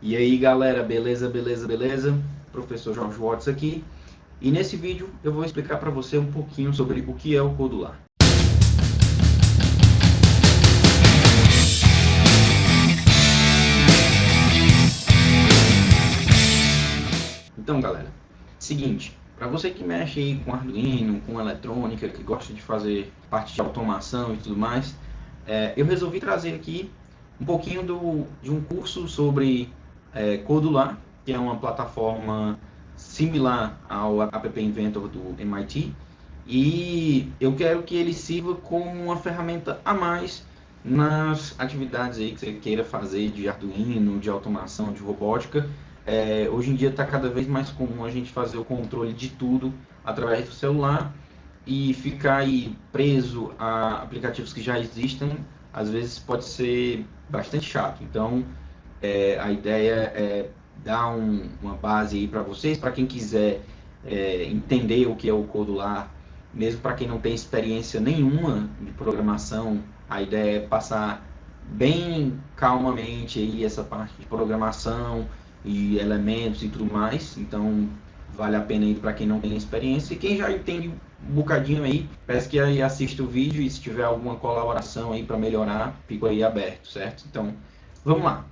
E aí galera, beleza, beleza, beleza? Professor Jorge Watts aqui. E nesse vídeo eu vou explicar para você um pouquinho sobre o que é o Codular. Então galera, seguinte, para você que mexe aí com Arduino, com eletrônica, que gosta de fazer parte de automação e tudo mais, eu resolvi trazer aqui um pouquinho de um curso sobre Codular, que é uma plataforma similar ao App Inventor do MIT, e eu quero que ele sirva como uma ferramenta a mais nas atividades aí que você queira fazer de Arduino, de automação, de robótica. Hoje em dia está cada vez mais comum a gente fazer o controle de tudo através do celular e ficar aí preso a aplicativos que já existem, às vezes pode ser bastante chato. Então a ideia é dar uma base aí para vocês, para quem quiser entender o que é o Codular, mesmo para quem não tem experiência nenhuma de programação. A ideia é passar bem calmamente aí essa parte de programação e elementos e tudo mais. Então vale a pena aí para quem não tem experiência, e quem já entende um bocadinho aí, peço que aí assista o vídeo, e se tiver alguma colaboração aí para melhorar, fico aí aberto, certo? Então vamos lá.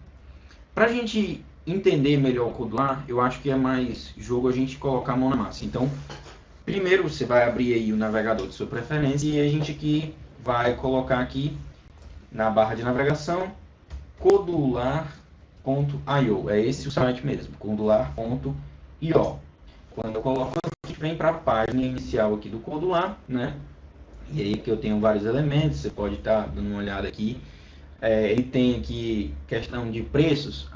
Para a gente entender melhor o Codular, eu acho que é mais jogo a gente colocar a mão na massa. Então primeiro você vai abrir aí o navegador de sua preferência, e a gente aqui vai colocar aqui na barra de navegação codular.io. É esse o site mesmo, codular.io. Quando eu coloco aqui, vem para a página inicial aqui do Codular, né? E aí que eu tenho vários elementos, você pode estar dando uma olhada aqui. Ele tem aqui questão de preços.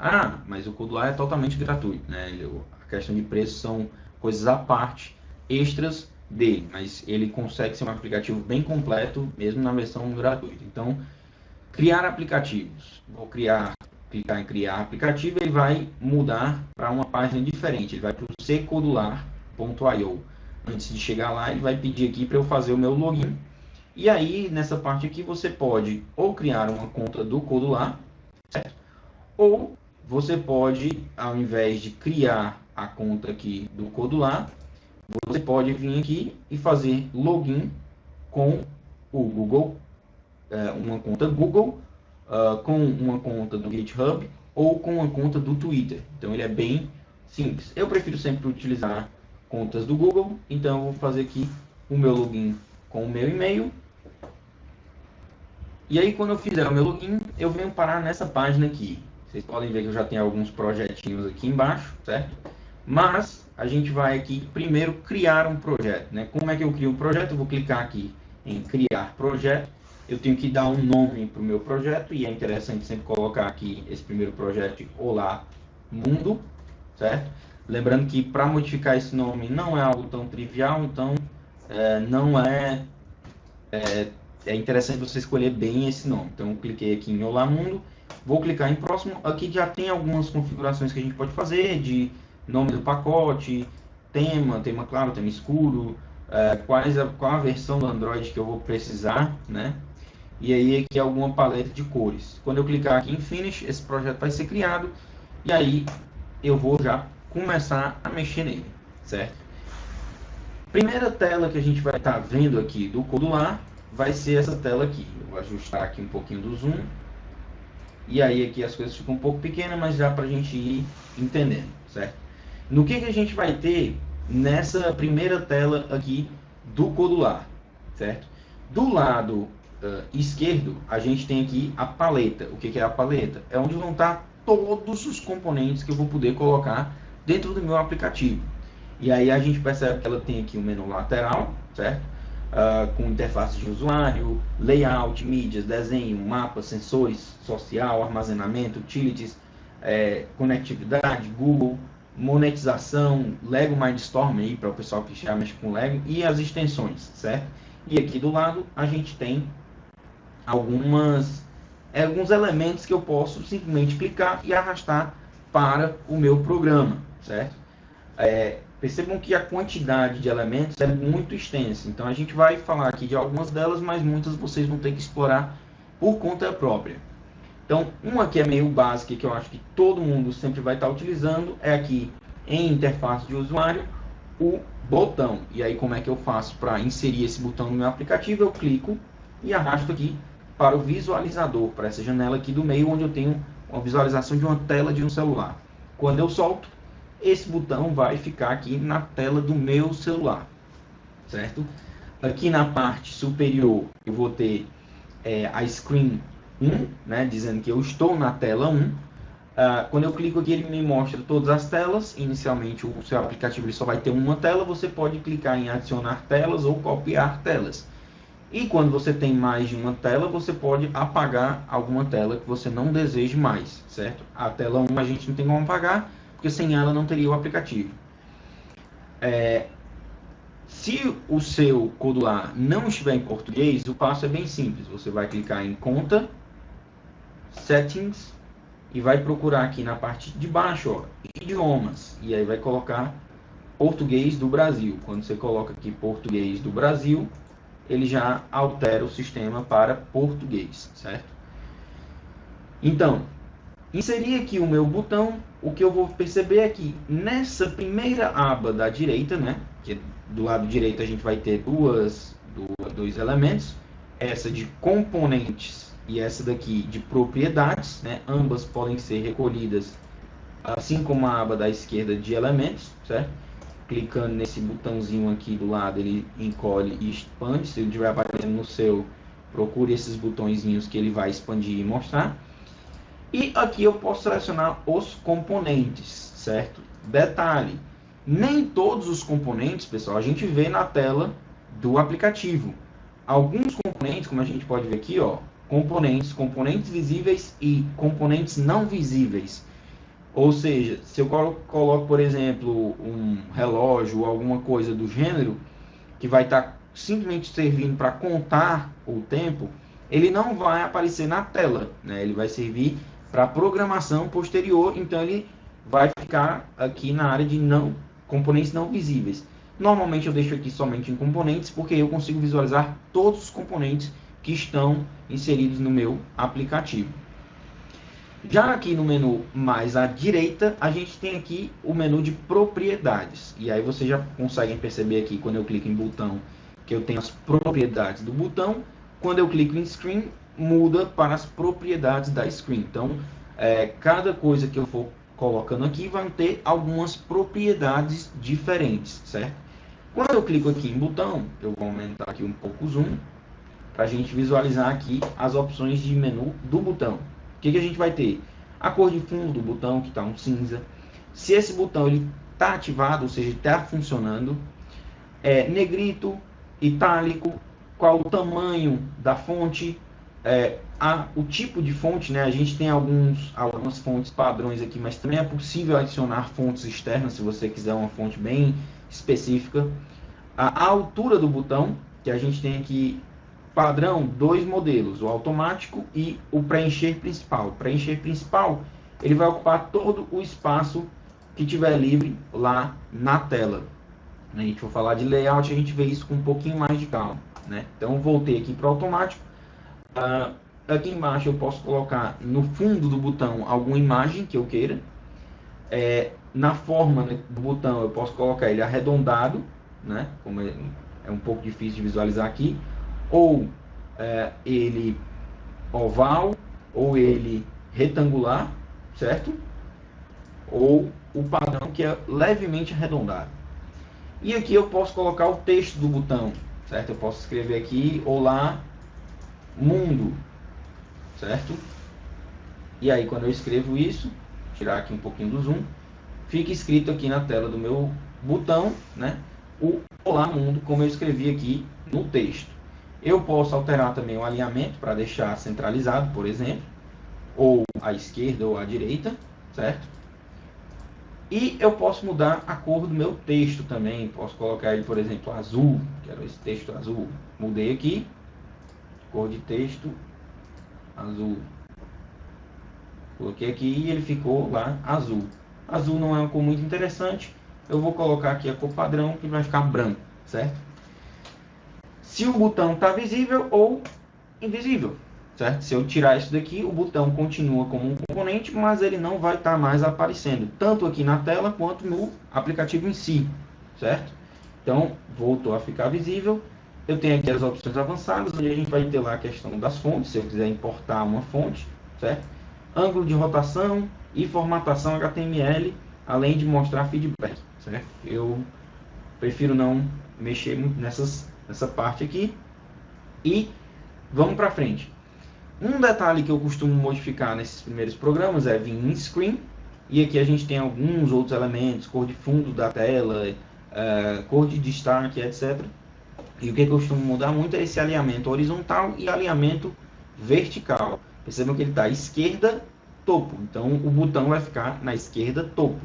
Mas o Codular é totalmente gratuito, né? A questão de preços são coisas à parte, extras dele, mas ele consegue ser um aplicativo bem completo, mesmo na versão gratuita. Então, criar aplicativos. Vou clicar em criar aplicativo, ele vai mudar para uma página diferente. Ele vai para o ccodular.io. Antes de chegar lá, ele vai pedir aqui para eu fazer o meu login. E aí, nessa parte aqui, você pode ou criar uma conta do Codular, certo? Ou você pode, ao invés de criar a conta aqui do Codular, você pode vir aqui e fazer login com o Google, uma conta Google, com uma conta do GitHub ou com uma conta do Twitter. Então ele é bem simples. Eu prefiro sempre utilizar contas do Google, então eu vou fazer aqui o meu login com o meu e-mail. E aí quando eu fizer o meu login, eu venho parar nessa página aqui. Vocês podem ver que eu já tenho alguns projetinhos aqui embaixo, certo? Mas a gente vai aqui primeiro criar um projeto, né? Como é que eu crio um projeto? Eu vou clicar aqui em criar projeto. Eu tenho que dar um nome para o meu projeto, e é interessante sempre colocar aqui esse primeiro projeto de Olá Mundo, certo? Lembrando que para modificar esse nome não é algo tão trivial, então é interessante você escolher bem esse nome. Então eu cliquei aqui em Olá Mundo, vou clicar em próximo. Aqui já tem algumas configurações que a gente pode fazer, de nome do pacote, tema claro, tema escuro, qual a versão do Android que eu vou precisar, né? E aí aqui alguma paleta de cores. Quando eu clicar aqui em Finish, esse projeto vai ser criado, e aí eu vou já começar a mexer nele, certo? Primeira tela que a gente vai estar vendo aqui do Codular vai ser essa tela aqui. Eu vou ajustar aqui um pouquinho do zoom, e aí aqui as coisas ficam um pouco pequenas, mas já para a gente ir entendendo, certo? No que a gente vai ter nessa primeira tela aqui do Codular, certo? Do lado esquerdo, a gente tem aqui a paleta. O que é a paleta? É onde vão estar todos os componentes que eu vou poder colocar dentro do meu aplicativo. E aí a gente percebe que ela tem aqui um menu lateral, certo? Com interface de usuário, layout, mídias, desenho, mapa, sensores, social, armazenamento, utilities, conectividade, Google, monetização, Lego Mindstorm aí para o pessoal que já mexe com Lego, e as extensões, certo? E aqui do lado a gente tem alguns elementos que eu posso simplesmente clicar e arrastar para o meu programa, certo? Percebam que a quantidade de elementos é muito extensa, então a gente vai falar aqui de algumas delas, mas muitas vocês vão ter que explorar por conta própria. Então, uma que é meio básica, que eu acho que todo mundo sempre vai estar utilizando, é aqui em interface de usuário, o botão. E aí, como é que eu faço para inserir esse botão no meu aplicativo? Eu clico e arrasto aqui para o visualizador, para essa janela aqui do meio, onde eu tenho uma visualização de uma tela de um celular. Quando eu solto, esse botão vai ficar aqui na tela do meu celular, certo? Aqui na parte superior, eu vou ter a screen 1, né, dizendo que eu estou na tela 1. Quando eu clico aqui, ele me mostra todas as telas. Inicialmente, o seu aplicativo ele só vai ter uma tela. Você pode clicar em adicionar telas ou copiar telas. E quando você tem mais de uma tela, você pode apagar alguma tela que você não deseje mais, certo? A tela 1 a gente não tem como apagar, porque sem ela não teria o aplicativo. Se o seu Codular não estiver em português, o passo é bem simples. Você vai clicar em Conta, Settings, e vai procurar aqui na parte de baixo, ó, Idiomas. E aí vai colocar Português do Brasil. Quando você coloca aqui Português do Brasil, ele já altera o sistema para português, certo? Então, inserir aqui o meu botão, o que eu vou perceber é que nessa primeira aba da direita, né, que do lado direito a gente vai ter dois elementos, essa de componentes e essa daqui de propriedades, né, ambas podem ser recolhidas, assim como a aba da esquerda de elementos, certo? Clicando nesse botãozinho aqui do lado, ele encolhe e expande. Se ele estiver aparecendo no seu, procure esses botõezinhos que ele vai expandir e mostrar. E aqui eu posso selecionar os componentes, certo? Detalhe, nem todos os componentes, pessoal, a gente vê na tela do aplicativo. Alguns componentes, como a gente pode ver aqui, ó, componentes visíveis e componentes não visíveis. Ou seja, se eu coloco, por exemplo, um relógio ou alguma coisa do gênero, que vai estar simplesmente servindo para contar o tempo, ele não vai aparecer na tela, né? Ele vai servir para programação posterior, então ele vai ficar aqui na área de componentes não visíveis. Normalmente eu deixo aqui somente em componentes, porque eu consigo visualizar todos os componentes que estão inseridos no meu aplicativo. Já aqui no menu mais à direita, a gente tem aqui o menu de propriedades. E aí vocês já conseguem perceber aqui, quando eu clico em botão, que eu tenho as propriedades do botão. Quando eu clico em screen, muda para as propriedades da screen. Então, cada coisa que eu for colocando aqui vai ter algumas propriedades diferentes, certo? Quando eu clico aqui em botão, eu vou aumentar aqui um pouco o zoom, para a gente visualizar aqui as opções de menu do botão. O que a gente vai ter? A cor de fundo do botão, que está um cinza. Se esse botão está ativado, ou seja, está funcionando. Negrito, itálico, qual o tamanho da fonte, o tipo de fonte, né? A gente tem algumas fontes padrões aqui, mas também é possível adicionar fontes externas, se você quiser uma fonte bem específica. A altura do botão, que a gente tem aqui padrão, dois modelos, o automático e o preencher principal. O preencher principal, ele vai ocupar todo o espaço que tiver livre lá na tela. A gente for falar de layout, a gente vê isso com um pouquinho mais de calma, né? Então, voltei aqui para o automático. Aqui embaixo eu posso colocar no fundo do botão alguma imagem que eu queira. Na forma do botão eu posso colocar ele arredondado, né? Como é um pouco difícil de visualizar aqui. Ou ele oval, ou ele retangular, certo? Ou o padrão que é levemente arredondado. E aqui eu posso colocar o texto do botão, certo? Eu posso escrever aqui, olá, mundo, certo? E aí quando eu escrevo isso, tirar aqui um pouquinho do zoom, fica escrito aqui na tela do meu botão, né? O olá, mundo, como eu escrevi aqui no texto. Eu posso alterar também o alinhamento para deixar centralizado, por exemplo, ou à esquerda ou à direita, certo? E eu posso mudar a cor do meu texto também. Posso colocar ele, por exemplo, azul. Quero esse texto azul. Mudei aqui, cor de texto azul. Coloquei aqui e ele ficou lá azul. Azul não é uma cor muito interessante. Eu vou colocar aqui a cor padrão, que vai ficar branco, certo? Se o botão está visível ou invisível. certo? Se eu tirar isso daqui, o botão continua como um componente, mas ele não vai estar mais aparecendo, tanto aqui na tela quanto no aplicativo em si, certo? Então, voltou a ficar visível. Eu tenho aqui as opções avançadas, onde a gente vai ter lá a questão das fontes, se eu quiser importar uma fonte, certo? Ângulo de rotação e formatação HTML, além de mostrar feedback, certo? Eu prefiro não mexer muito nessa parte aqui. E vamos para frente. Um detalhe que eu costumo modificar nesses primeiros programas é vir em screen, e aqui a gente tem alguns outros elementos, cor de fundo da tela, cor de destaque, etc. E o que eu costumo mudar muito é esse alinhamento horizontal e alinhamento vertical. Percebam que ele está à esquerda, topo. Então o botão vai ficar na esquerda, topo.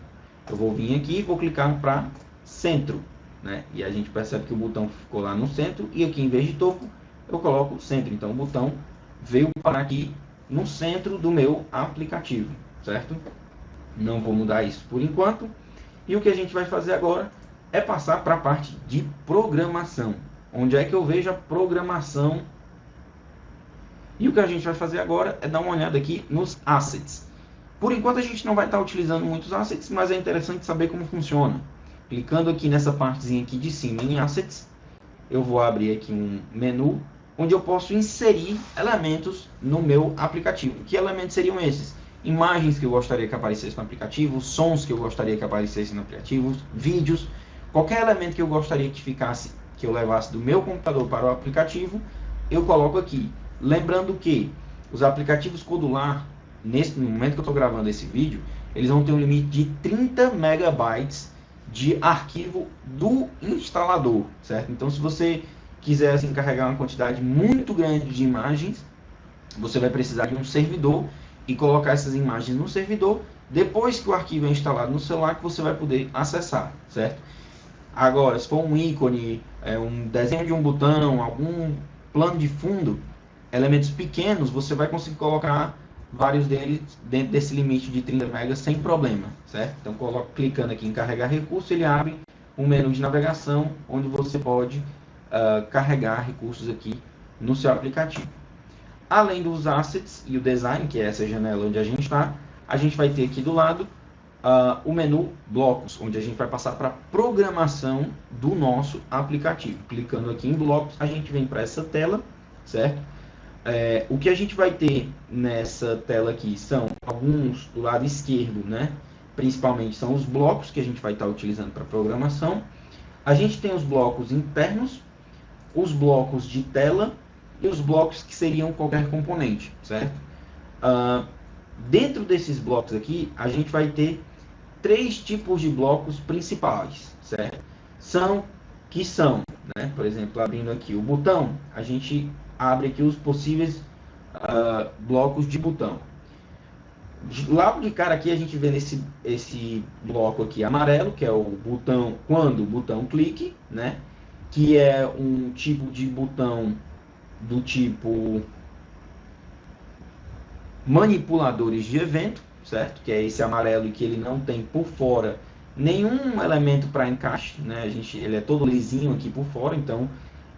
Eu vou vir aqui e vou clicar para centro, né? E a gente percebe que o botão ficou lá no centro, e aqui em vez de topo, eu coloco centro. Então o botão veio parar aqui no centro do meu aplicativo, certo? Não vou mudar isso por enquanto. E o que a gente vai fazer agora é passar para a parte de programação. Onde é que eu vejo a programação? E o que a gente vai fazer agora é dar uma olhada aqui nos assets. Por enquanto a gente não vai estar utilizando muitos assets, mas é interessante saber como funciona. Clicando aqui nessa partezinha aqui de cima em assets, eu vou abrir aqui um menu onde eu posso inserir elementos no meu aplicativo. Que elementos seriam esses? Imagens que eu gostaria que aparecessem no aplicativo, sons que eu gostaria que aparecessem no aplicativo, vídeos, qualquer elemento que eu gostaria que ficasse, que eu levasse do meu computador para o aplicativo, eu coloco aqui. Lembrando que os aplicativos Codular, no momento que eu estou gravando esse vídeo, eles vão ter um limite de 30 megabytes de arquivo do instalador, certo? Então, se você quiser assim, carregar uma quantidade muito grande de imagens, você vai precisar de um servidor e colocar essas imagens no servidor. Depois que o arquivo é instalado no celular, que você vai poder acessar, certo? Agora, se for um ícone, um desenho de um botão, algum plano de fundo, elementos pequenos, você vai conseguir colocar vários deles dentro desse limite de 30 MB sem problema, certo? Então, clicando aqui em carregar recurso, ele abre um menu de navegação onde você pode carregar recursos aqui no seu aplicativo. Além dos assets e o design, que é essa janela onde a gente está, a gente vai ter aqui do lado o menu blocos, onde a gente vai passar para a programação do nosso aplicativo. Clicando aqui em blocos, a gente vem para essa tela, certo? O que a gente vai ter nessa tela aqui são alguns do lado esquerdo, né? Principalmente são os blocos que a gente vai estar utilizando para programação. A gente tem os blocos internos, os blocos de tela e os blocos que seriam qualquer componente, certo? Dentro desses blocos aqui, a gente vai ter 3 tipos de blocos principais, certo? Que são, né? Por exemplo, abrindo aqui o botão, a gente abre aqui os possíveis blocos de botão. Lá de cara aqui a gente vê esse bloco aqui amarelo, que é o botão quando o botão clique, né? Que é um tipo de botão do tipo manipuladores de evento, certo? Que é esse amarelo e que ele não tem por fora nenhum elemento para encaixe, né? Ele é todo lisinho aqui por fora, então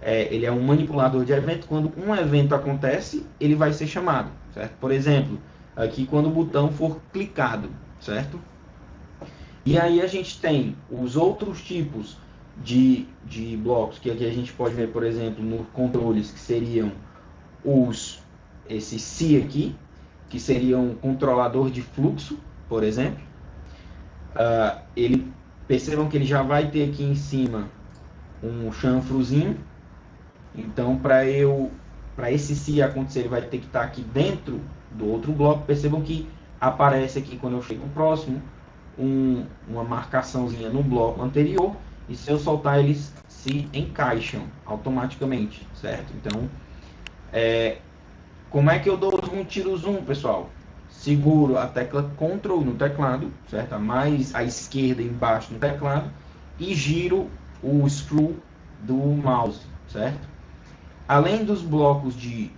ele é um manipulador de evento. Quando um evento acontece, ele vai ser chamado, certo? Por exemplo, aqui quando o botão for clicado, certo? E aí a gente tem os outros tipos de blocos, que aqui a gente pode ver, por exemplo, nos controles, que seriam esse C aqui, que seria um controlador de fluxo, por exemplo. Percebam que ele já vai ter aqui em cima um chanfrozinho. Então, para esse C acontecer, ele vai ter que estar aqui dentro do outro bloco. Percebam que aparece aqui, quando eu chego próximo, uma marcaçãozinha no bloco anterior. E se eu soltar, eles se encaixam automaticamente, certo? Então, como é que eu dou zoom, tiro zoom, pessoal? Seguro a tecla Ctrl no teclado, certo? Mais à esquerda embaixo no teclado, e giro o screw do mouse, certo? Além dos blocos de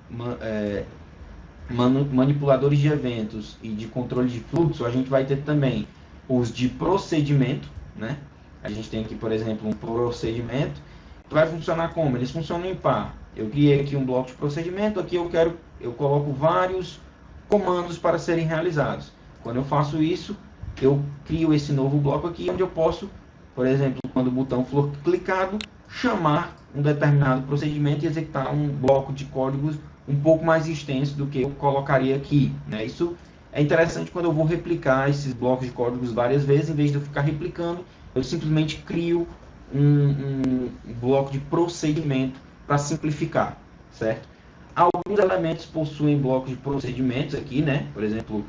manipuladores de eventos e de controle de fluxo, a gente vai ter também os de procedimento, né? A gente tem aqui, por exemplo, um procedimento que vai funcionar como? Eles funcionam em par. Eu criei aqui um bloco de procedimento, aqui eu coloco vários comandos para serem realizados. Quando eu faço isso, eu crio esse novo bloco aqui, onde eu posso, por exemplo, quando o botão for clicado, chamar um determinado procedimento e executar um bloco de códigos um pouco mais extenso do que eu colocaria aqui, né? Isso é interessante quando eu vou replicar esses blocos de códigos várias vezes, em vez de eu ficar replicando, eu simplesmente crio um bloco de procedimento para simplificar, certo? Alguns elementos possuem blocos de procedimentos aqui, né? Por exemplo,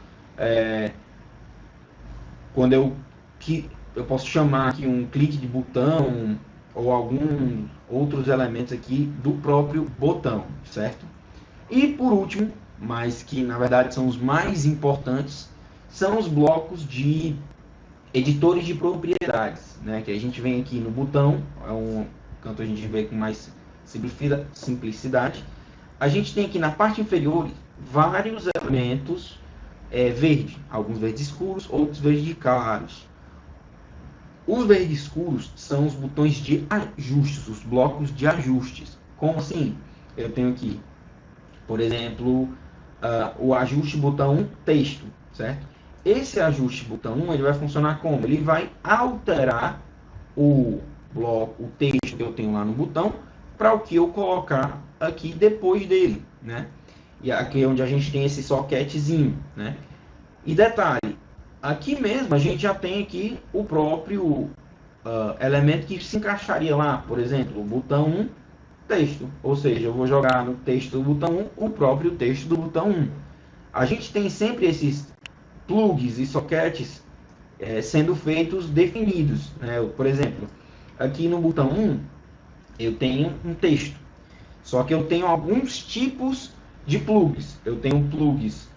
quando eu posso chamar aqui um clique de botão ou alguns outros elementos aqui do próprio botão, certo? E por último, mas que na verdade são os mais importantes, são os blocos de editores de propriedades, né? Que a gente vem aqui no botão, é um canto a gente vê com mais simplicidade. A gente tem aqui na parte inferior vários elementos verde, alguns verdes escuros, outros verdes claros. Os verdes escuros são os botões de ajustes, os blocos de ajustes. Como assim? Eu tenho aqui, por exemplo, o ajuste botão 1, texto, certo? Esse ajuste botão 1 ele vai funcionar como? Ele vai alterar o bloco, o texto que eu tenho lá no botão, para o que eu colocar aqui depois dele, né? E aqui é onde a gente tem esse socketzinho, né? E detalhe, aqui mesmo a gente já tem aqui o próprio elemento que se encaixaria lá, por exemplo, o botão 1, texto. Ou seja, eu vou jogar no texto do botão 1 o próprio texto do botão 1. A gente tem sempre esses plugs e sockets sendo feitos definidos, né? Por exemplo, aqui no botão 1 eu tenho um texto, só que eu tenho alguns tipos de plugs. Eu tenho plugs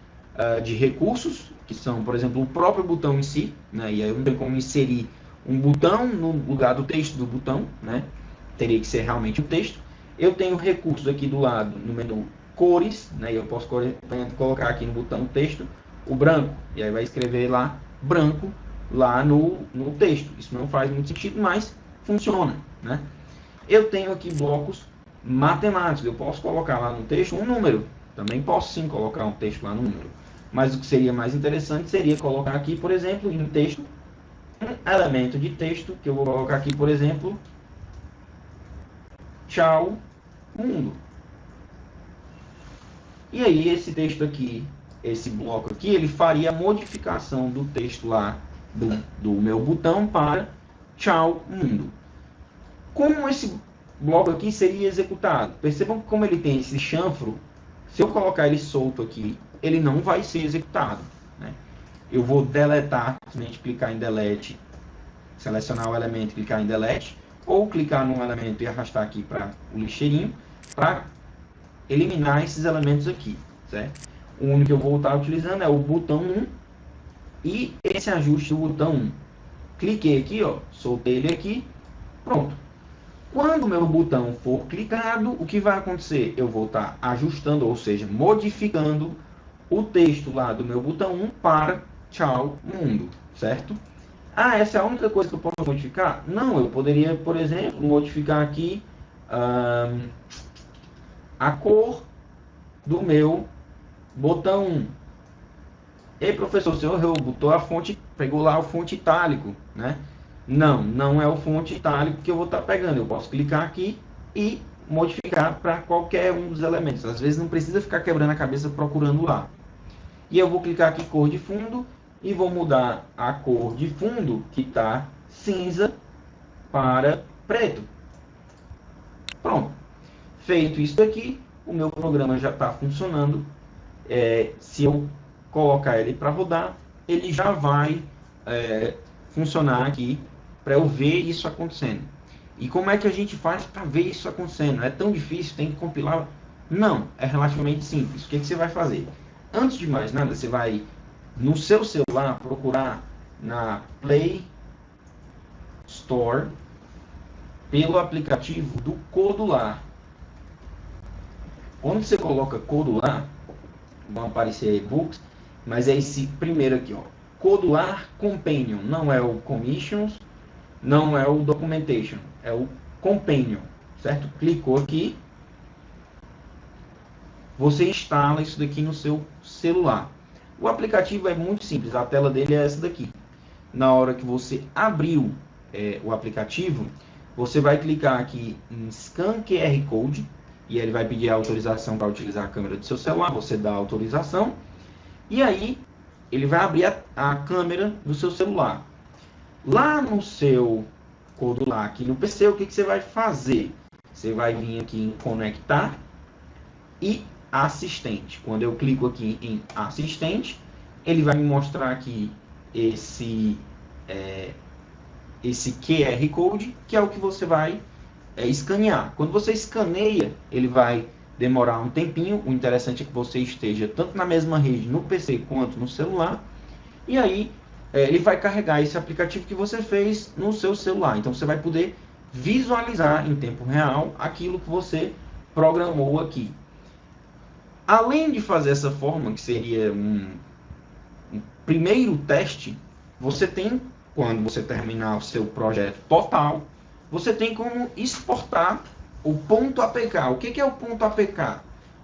de recursos, que são, por exemplo, o próprio botão em si, né? E aí eu não tenho como inserir um botão no lugar do texto do botão, né? Teria que ser realmente um texto. Eu tenho recursos aqui do lado, no menu cores, né? E eu posso colocar aqui no botão texto o branco, e aí vai escrever lá branco lá no texto. Isso não faz muito sentido, mas funciona, né? Eu tenho aqui blocos matemáticos, eu posso colocar lá no texto um número, também posso sim colocar um texto lá no número, mas o que seria mais interessante seria colocar aqui, por exemplo, em texto, um elemento de texto, que eu vou colocar aqui, por exemplo, tchau, mundo. E aí esse texto aqui, esse bloco aqui, ele faria a modificação do texto lá do meu botão para tchau, mundo. Como esse bloco aqui seria executado? Percebam que como ele tem esse chanfro, se eu colocar ele solto aqui, ele não vai ser executado, né? Eu vou deletar, simplesmente clicar em delete, selecionar o elemento e clicar em delete, ou clicar num elemento e arrastar aqui para o lixeirinho, para eliminar esses elementos aqui, certo? O único que eu vou estar utilizando é o botão 1 e esse ajuste do botão 1. Cliquei aqui, ó, soltei ele aqui, pronto. Quando o meu botão for clicado, o que vai acontecer? Eu vou estar ajustando, ou seja, modificando o texto lá do meu botão 1 para tchau, mundo, certo? Ah, essa é a única coisa que eu posso modificar? Não, eu poderia, por exemplo, modificar aqui a cor do meu botão 1. Ei, professor, o senhor botou a fonte, pegou lá o fonte itálico, né? Não, não é o fonte itálico que eu vou estar pegando. Eu posso clicar aqui e modificar para qualquer um dos elementos. Às vezes não precisa ficar quebrando a cabeça procurando lá. E eu vou clicar aqui cor de fundo e vou mudar a cor de fundo, que está cinza, para preto. Pronto. Feito isso aqui, o meu programa já está funcionando. Se eu colocar ele para rodar, ele já vai funcionar aqui para eu ver isso acontecendo. E como é que a gente faz para ver isso acontecendo? É tão difícil, tem que compilar? Não, é relativamente simples. O que você vai fazer? Antes de mais nada, você vai no seu celular procurar na Play Store pelo aplicativo do Codular. Quando você coloca Codular, vão aparecer e-books, mas é esse primeiro aqui, ó, Codular Companion, não é o Commissions, não é o Documentation, é o Companion, certo? Clicou aqui, você instala isso daqui no seu celular. O aplicativo é muito simples, a tela dele é essa daqui. Na hora que você abriu o aplicativo, você vai clicar aqui em Scan QR Code, e ele vai pedir a autorização para utilizar a câmera do seu celular, você dá a autorização, e aí ele vai abrir a câmera do seu celular. Lá no seu Codular, aqui no PC, o que você vai fazer? Você vai vir aqui em Conectar e Assistente. Quando eu clico aqui em Assistente, ele vai me mostrar aqui esse QR Code, que é o que você vai escanear. Quando você escaneia, ele vai demorar um tempinho. O interessante é que você esteja tanto na mesma rede no PC quanto no celular. E aí ele vai carregar esse aplicativo que você fez no seu celular. Então você vai poder visualizar em tempo real aquilo que você programou aqui. Além de fazer essa forma, que seria um primeiro teste, você tem, quando você terminar o seu projeto total, você tem como exportar o .apk. O que é o .apk?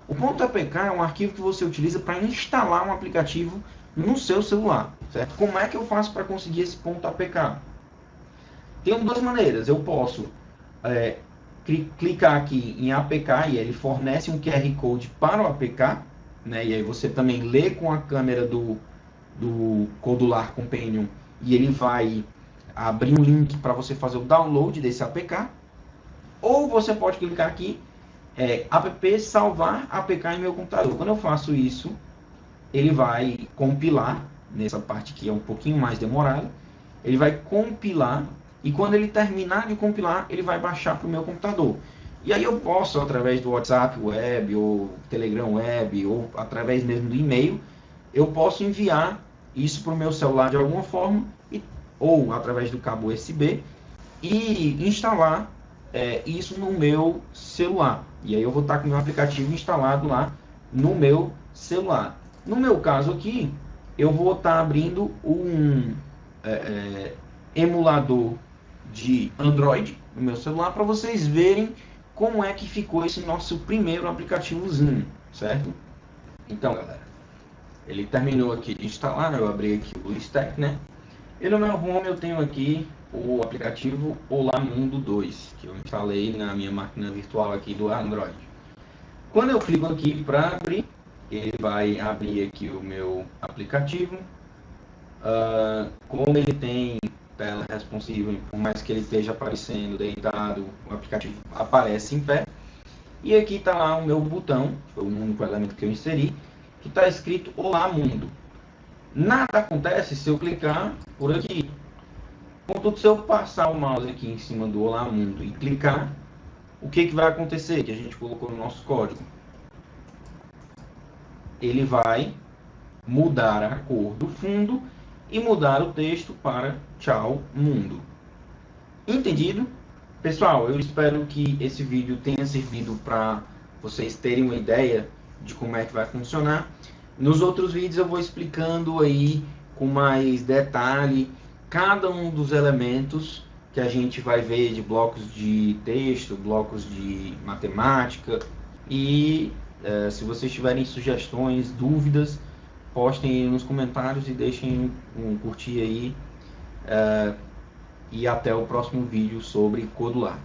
O .apk é um arquivo que você utiliza para instalar um aplicativo no seu celular, certo? Como é que eu faço para conseguir esse .apk? Tem duas maneiras. Eu posso clicar aqui em APK e ele fornece um QR Code para o APK, né? E aí você também lê com a câmera do Codular Companion e ele vai abrir um link para você fazer o download desse APK. Ou você pode clicar aqui, app salvar APK em meu computador. Quando eu faço isso, ele vai compilar, nessa parte aqui é um pouquinho mais demorado, ele vai compilar, e quando ele terminar de compilar, ele vai baixar para o meu computador. E aí eu posso, através do WhatsApp Web, ou Telegram Web, ou através mesmo do e-mail, eu posso enviar isso para o meu celular de alguma forma, ou através do cabo USB, e instalar isso no meu celular. E aí eu vou estar com o meu aplicativo instalado lá no meu celular. No meu caso aqui, eu vou estar abrindo um emulador de Android no meu celular para vocês verem como é que ficou esse nosso primeiro aplicativozinho, certo? Então, galera, ele terminou aqui de instalar, eu abri aqui o Stack, né? E no meu home eu tenho aqui o aplicativo Olá Mundo 2, que eu instalei na minha máquina virtual aqui do Android. Quando eu clico aqui para abrir, ele vai abrir aqui o meu aplicativo. Como ele tem tela responsiva, por mais que ele esteja aparecendo deitado, o aplicativo aparece em pé. E aqui está lá o meu botão, foi o único elemento que eu inseri, que está escrito Olá Mundo. Nada acontece se eu clicar por aqui. Contudo, se eu passar o mouse aqui em cima do Olá Mundo e clicar, o que vai acontecer? Que a gente colocou no nosso código. Ele vai mudar a cor do fundo e mudar o texto para Tchau Mundo. Entendido? Pessoal, eu espero que esse vídeo tenha servido para vocês terem uma ideia de como é que vai funcionar. Nos outros vídeos eu vou explicando aí com mais detalhe cada um dos elementos que a gente vai ver de blocos de texto, blocos de matemática. E se vocês tiverem sugestões, dúvidas, postem aí nos comentários e deixem um curtir aí. E até o próximo vídeo sobre Codular.